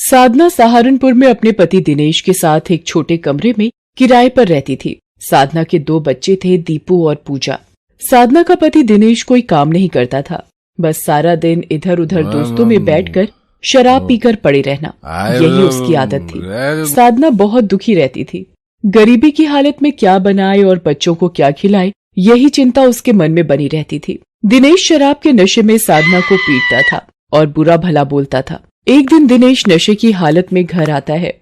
साधना सहारनपुर में अपने पति दिनेश के साथ एक छोटे कमरे में किराए पर रहती थी। साधना के 2 बच्चे थे, दीपू और पूजा। साधना का पति दिनेश कोई काम नहीं करता था, बस सारा दिन इधर उधर दोस्तों में बैठकर शराब पीकर पड़े रहना, यही उसकी आदत थी। साधना बहुत दुखी रहती थी। गरीबी की हालत में क्या बनाए और बच्चों को क्या खिलाए, यही चिंता उसके मन में बनी रहती थी। दिनेश शराब के नशे में साधना को पीटता था और बुरा भला बोलता था। एक दिन दिनेश नशे की हालत में घर आता है।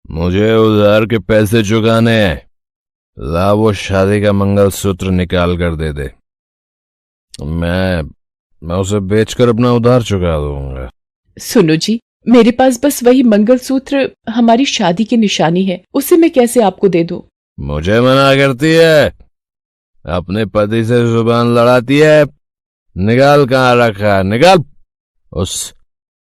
मुझे उधार के पैसे चुकाने हैं, ला वो शादी का मंगलसूत्र निकाल कर दे दे, मैं उसे बेचकर अपना उधार चुका दूंगा। सुनो जी, मेरे पास बस वही मंगलसूत्र हमारी शादी की निशानी है, उसे मैं कैसे आपको दे दूं? मुझे मना करती है, अपने पति से जुबान लड़ाती है। निकाल, कहाँ रखा, निकाल। उस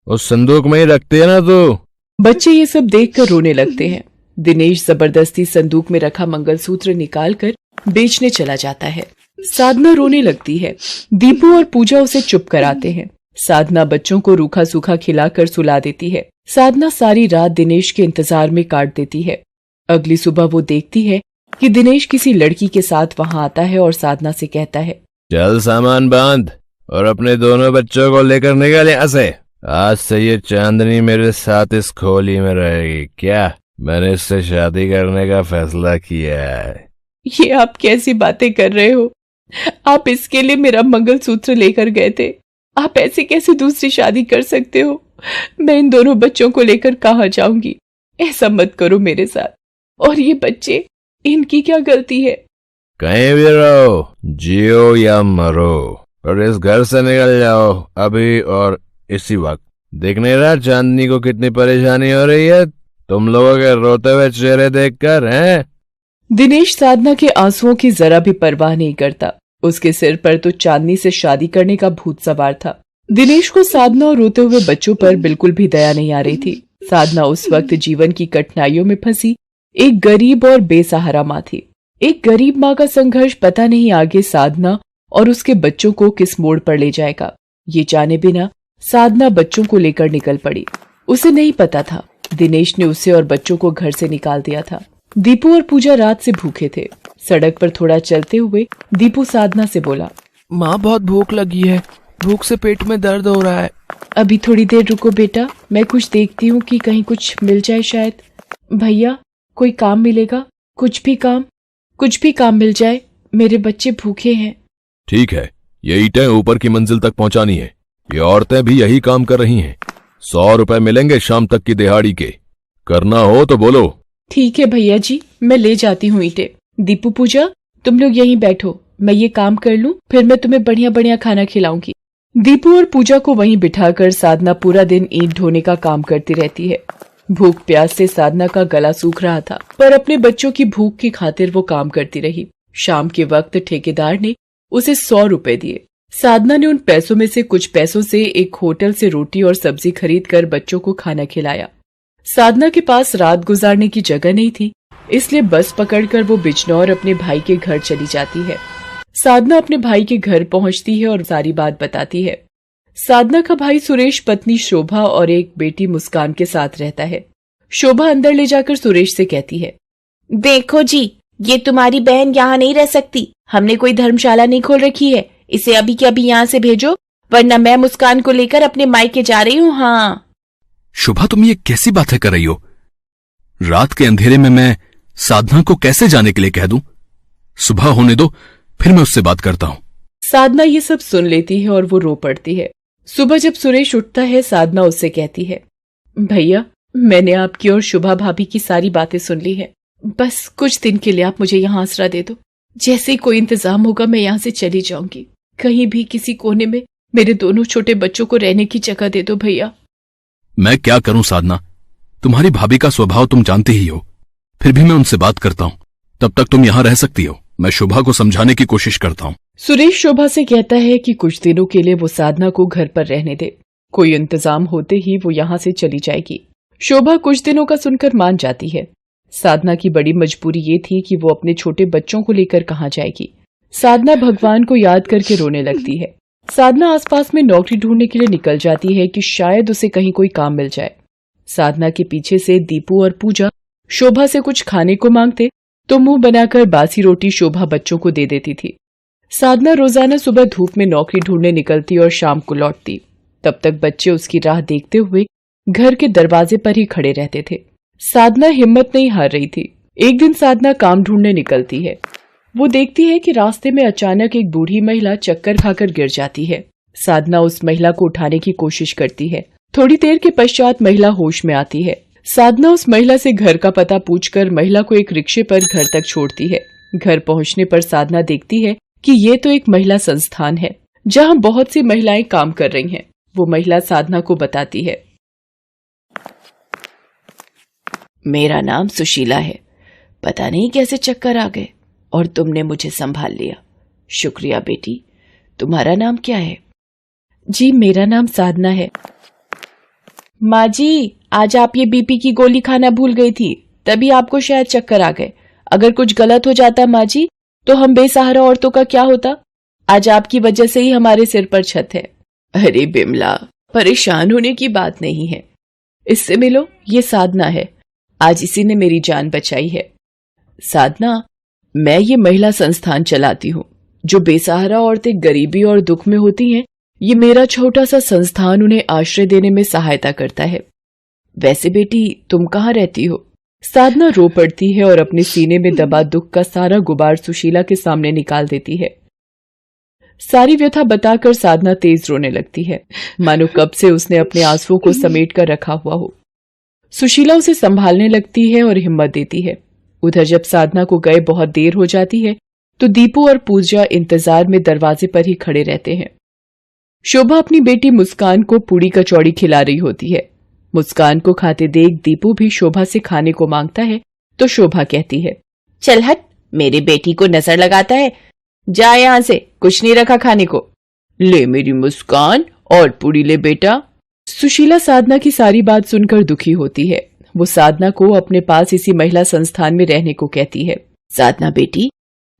संदूक में ही रखती है ना तू। बच्चे ये सब देखकर रोने लगते हैं। दिनेश जबरदस्ती संदूक में रखा मंगलसूत्र निकालकर बेचने चला जाता है। साधना रोने लगती है। दीपू और पूजा उसे चुप कराते हैं। साधना बच्चों को रूखा सूखा खिलाकर सुला देती है। साधना सारी रात दिनेश के इंतजार में काट देती है। अगली सुबह वो देखती है कि दिनेश किसी लड़की के साथ वहाँ आता है और साधना से कहता है, चल सामान बांध और अपने दोनों बच्चों को लेकर निकल यहाँ से। आज से ये चांदनी मेरे साथ इस खोली में रहेगी। क्या मैंने इससे शादी करने का फैसला किया है। ये आप कैसी बातें कर रहे हो? आप इसके लिए मेरा मंगलसूत्र लेकर गए थे। आप ऐसे कैसे दूसरी शादी कर सकते हो? मैं इन दोनों बच्चों को लेकर कहाँ जाऊंगी? ऐसा मत करो मेरे साथ। और ये बच्चे, इनकी क्या गलती है? कहीं भी रहो, जियो या मरो, और इस घर से निकल जाओ अभी और इसी वक्त। देख नहीं रहा चांदनी को कितनी परेशानी हो रही है तुम लोगों के रोते हुए चेहरे देखकर, हैं? दिनेश साधना के आंसुओं की जरा भी परवाह नहीं करता। उसके सिर पर तो चांदनी से शादी करने का भूत सवार था। दिनेश को साधना और रोते हुए बच्चों पर बिल्कुल भी दया नहीं आ रही थी। साधना उस वक्त जीवन की कठिनाइयों में फंसी एक गरीब और बेसहारा माँ थी। एक गरीब माँ का संघर्ष पता नहीं आगे साधना और उसके बच्चों को किस मोड़ पर ले जाएगा। ये जाने बिना साधना बच्चों को लेकर निकल पड़ी। उसे नहीं पता था दिनेश ने उसे और बच्चों को घर से निकाल दिया था। दीपू और पूजा रात से भूखे थे। सड़क पर थोड़ा चलते हुए दीपू साधना से बोला, माँ बहुत भूख लगी है, भूख से पेट में दर्द हो रहा है। अभी थोड़ी देर रुको बेटा, मैं कुछ देखती हूँ कि कहीं कुछ मिल जाए शायद। भैया, कोई काम मिलेगा? कुछ भी काम मिल जाए, मेरे बच्चे भूखे हैं। ठीक है, ये ईंटें ऊपर की मंजिल तक पहुंचानी है। ये औरतें भी यही काम कर रही हैं। 100 रुपए मिलेंगे शाम तक की दिहाड़ी के। करना हो तो बोलो। ठीक है भैया जी, मैं ले जाती हूँ ईंटें। दीपू, पूजा, तुम लोग यहीं बैठो, मैं ये काम कर लूँ, फिर मैं तुम्हें बढ़िया बढ़िया खाना खिलाऊंगी। दीपू और पूजा को वहीं बिठाकर साधना पूरा दिन ईंट ढोने का काम करती रहती है। भूख प्यास से साधना का गला सूख रहा था, पर अपने बच्चों की भूख की खातिर वो काम करती रही। शाम के वक्त ठेकेदार ने उसे 100 रुपए दिए। साधना ने उन पैसों में से कुछ पैसों से एक होटल से रोटी और सब्जी खरीद कर बच्चों को खाना खिलाया। साधना के पास रात गुजारने की जगह नहीं थी, इसलिए बस पकड़कर वो बिजनौर अपने भाई के घर चली जाती है। साधना अपने भाई के घर पहुंचती है और सारी बात बताती है। साधना का भाई सुरेश पत्नी शोभा और एक बेटी मुस्कान के साथ रहता है। शोभा अंदर ले जाकर सुरेश से कहती है, देखो जी, ये तुम्हारी बहन यहाँ नहीं रह सकती। हमने कोई धर्मशाला नहीं खोल रखी है, इसे अभी के अभी यहाँ से भेजो, वरना मैं मुस्कान को लेकर अपने मायके जा रही हूँ। हाँ शोभा, तुम ये कैसी बातें कर रही हो? रात के अंधेरे में मैं साधना को कैसे जाने के लिए कह दूं? सुबह होने दो, फिर मैं उससे बात करता हूँ। साधना ये सब सुन लेती है और वो रो पड़ती है। सुबह जब सुरेश उठता है, साधना उससे कहती है, भैया, मैंने आपकी और शुभा भाभी की सारी बातें सुन ली है। बस कुछ दिन के लिए आप मुझे यहाँ आसरा दे दो। जैसे ही कोई इंतजाम होगा मैं यहाँ से चली जाऊंगी। कहीं भी किसी कोने में मेरे दोनों छोटे बच्चों को रहने की जगह दे दो भैया। मैं क्या करूं साधना, तुम्हारी भाभी का स्वभाव तुम जानती ही हो। फिर भी मैं उनसे बात करता हूँ, तब तक तुम यहाँ रह सकती हो। मैं शोभा को समझाने की कोशिश करता हूँ। सुरेश शोभा से कहता है कि कुछ दिनों के लिए वो साधना को घर पर रहने दे। कोई इंतजाम होते ही वो यहाँ से चली जाएगी। शोभा कुछ दिनों का सुनकर मान जाती है। साधना की बड़ी मजबूरी ये थी कि वो अपने छोटे बच्चों को लेकर कहाँ जाएगी। साधना भगवान को याद करके रोने लगती है। साधना आसपास में नौकरी ढूंढने के लिए निकल जाती है कि शायद उसे कहीं कोई काम मिल जाए। साधना के पीछे से दीपू और पूजा शोभा से कुछ खाने को मांगते तो मुंह बनाकर बासी रोटी शोभा बच्चों को दे देती थी। साधना रोजाना सुबह धूप में नौकरी ढूंढने निकलती और शाम को लौटती। तब तक बच्चे उसकी राह देखते हुए घर के दरवाजे पर ही खड़े रहते थे। साधना हिम्मत नहीं हार रही थी। एक दिन साधना काम ढूंढने निकलती है। वो देखती है कि रास्ते में अचानक एक बूढ़ी महिला चक्कर खाकर गिर जाती है। साधना उस महिला को उठाने की कोशिश करती है। थोड़ी देर के पश्चात महिला होश में आती है। साधना उस महिला से घर का पता पूछकर महिला को एक रिक्शे पर घर तक छोड़ती है। घर पहुंचने पर साधना देखती है कि ये तो एक महिला संस्थान है जहां बहुत सी महिलाएं काम कर रही हैं। वो महिला साधना को बताती है, मेरा नाम सुशीला है। पता नहीं कैसे चक्कर आ गए और तुमने मुझे संभाल लिया। शुक्रिया बेटी। तुम्हारा नाम क्या है? जी मेरा नाम साधना है। माँ जी, आज आप ये बीपी की गोली खाना भूल गई थी, तभी आपको शायद चक्कर आ गए। अगर कुछ गलत हो जाता माँ जी तो हम बेसहारा औरतों का क्या होता? आज आपकी वजह से ही हमारे सिर पर छत है। अरे बिमला, परेशान होने की बात नहीं है। इससे मिलो, ये साधना है। आज इसी ने मेरी जान बचाई है। साधना, मैं ये महिला संस्थान चलाती हूँ। जो बेसहारा औरतें गरीबी और दुख में होती हैं, ये मेरा छोटा सा संस्थान उन्हें आश्रय देने में सहायता करता है। वैसे बेटी, तुम कहाँ रहती हो? साधना रो पड़ती है और अपने सीने में दबा दुख का सारा गुबार सुशीला के सामने निकाल देती है। सारी व्यथा बताकर साधना तेज रोने लगती है, मानो कब से उसने अपने आंसुओं को समेट कर रखा हुआ हो। सुशीला उसे संभालने लगती है और हिम्मत देती है। उधर जब साधना को गए बहुत देर हो जाती है तो दीपू और पूजा इंतजार में दरवाजे पर ही खड़े रहते हैं। शोभा अपनी बेटी मुस्कान को पूड़ी कचौड़ी खिला रही होती है। मुस्कान को खाते देख दीपू भी शोभा से खाने को मांगता है तो शोभा कहती है, चल हट, मेरी बेटी को नजर लगाता है। जा यहाँ से, कुछ नहीं रखा खाने को। ले मेरी मुस्कान, और पूड़ी ले बेटा। सुशीला साधना की सारी बात सुनकर दुखी होती है। वो साधना को अपने पास इसी महिला संस्थान में रहने को कहती है। साधना बेटी,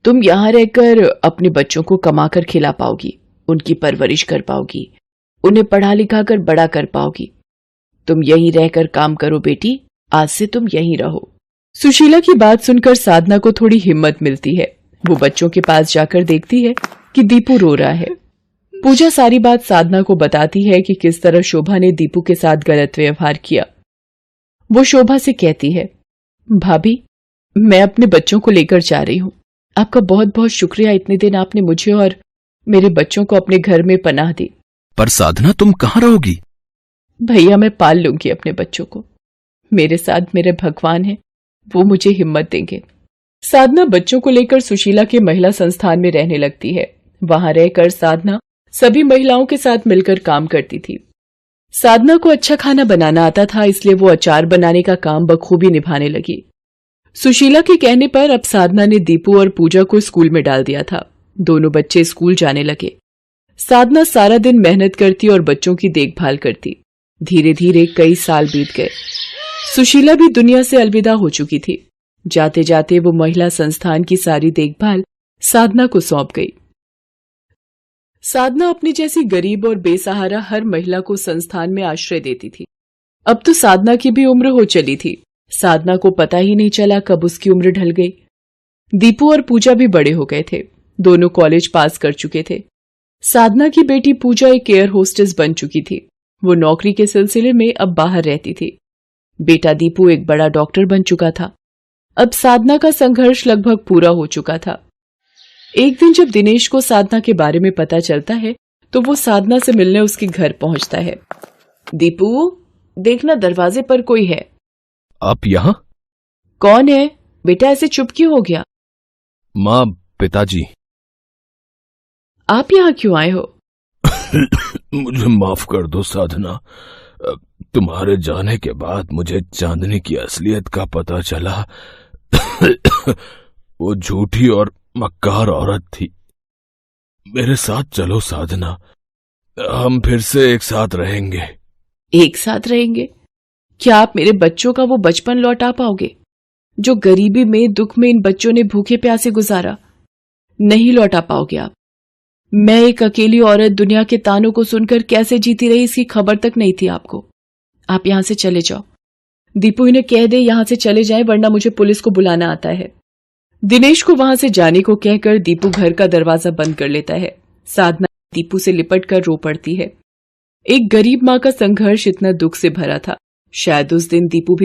तुम यहाँ रहकर अपने बच्चों को कमाकर खिला पाओगी, उनकी परवरिश कर पाओगी, उन्हें पढ़ा लिखा कर बड़ा कर पाओगी। तुम यहीं रहकर काम करो बेटी, आज से तुम यहीं रहो। सुशीला की बात सुनकर साधना को थोड़ी हिम्मत मिलती है। वो बच्चों के पास जाकर देखती है कि दीपू रो रहा है। पूजा सारी बात साधना को बताती है कि किस तरह शोभा ने दीपू के साथ गलत व्यवहार किया। वो शोभा से कहती है, भाभी, मैं अपने बच्चों को लेकर जा रही हूँ। आपका बहुत बहुत शुक्रिया, इतने दिन आपने मुझे और मेरे बच्चों को अपने घर में पनाह दी। पर साधना, तुम कहाँ रहोगी? भैया, मैं पाल लूंगी अपने बच्चों को। मेरे साथ मेरे भगवान हैं, वो मुझे हिम्मत देंगे। साधना बच्चों को लेकर सुशीला के महिला संस्थान में रहने लगती है। वहां रहकर साधना सभी महिलाओं के साथ मिलकर काम करती थी। साधना को अच्छा खाना बनाना आता था, इसलिए वो अचार बनाने का काम बखूबी निभाने लगी। सुशीला के कहने पर अब साधना ने दीपू और पूजा को स्कूल में डाल दिया था। दोनों बच्चे स्कूल जाने लगे। साधना सारा दिन मेहनत करती और बच्चों की देखभाल करती। धीरे धीरे कई साल बीत गए। सुशीला भी दुनिया से अलविदा हो चुकी थी। जाते जाते वो महिला संस्थान की सारी देखभाल साधना को सौंप गई। साधना अपनी जैसी गरीब और बेसहारा हर महिला को संस्थान में आश्रय देती थी। अब तो साधना की भी उम्र हो चली थी। साधना को पता ही नहीं चला कब उसकी उम्र ढल गई। दीपू और पूजा भी बड़े हो गए थे। दोनों कॉलेज पास कर चुके थे। साधना की बेटी पूजा एक एयर होस्टेस बन चुकी थी। वो नौकरी के सिलसिले में अब बाहर रहती थी। बेटा दीपू एक बड़ा डॉक्टर बन चुका था। अब साधना का संघर्ष लगभग पूरा हो चुका था। एक दिन जब दिनेश को साधना के बारे में पता चलता है तो वो साधना से मिलने उसके घर पहुंचता है। दीपू, देखना दरवाजे पर कोई है। आप यहाँ? कौन है बेटा, ऐसे चुप क्यों हो गया? माँ, पिताजी। आप यहाँ क्यों आए हो? मुझे माफ कर दो साधना। तुम्हारे जाने के बाद मुझे चांदनी की असलियत का पता चला। वो झूठी और मक्कार औरत थी। मेरे साथ चलो साधना, हम फिर से एक साथ रहेंगे। एक साथ रहेंगे? क्या आप मेरे बच्चों का वो बचपन लौटा पाओगे जो गरीबी में, दुख में इन बच्चों ने भूखे प्यासे गुजारा? नहीं लौटा पाओगे आप। मैं एक अकेली औरत दुनिया के तानों को सुनकर कैसे जीती रही, इसकी खबर तक नहीं थी आपको। आप यहां से चले जाओ। दीपू इन्हें कह दे यहाँ से चले जाएं वरना मुझे पुलिस को बुलाना आता है। दिनेश को वहां से जाने को कहकर दीपू घर का दरवाजा बंद कर लेता है। साधना दीपू से लिपट कर रो पड़ती है। एक गरीब माँ का संघर्ष इतना दुख से भरा था। शायद उस दिन दीपू भी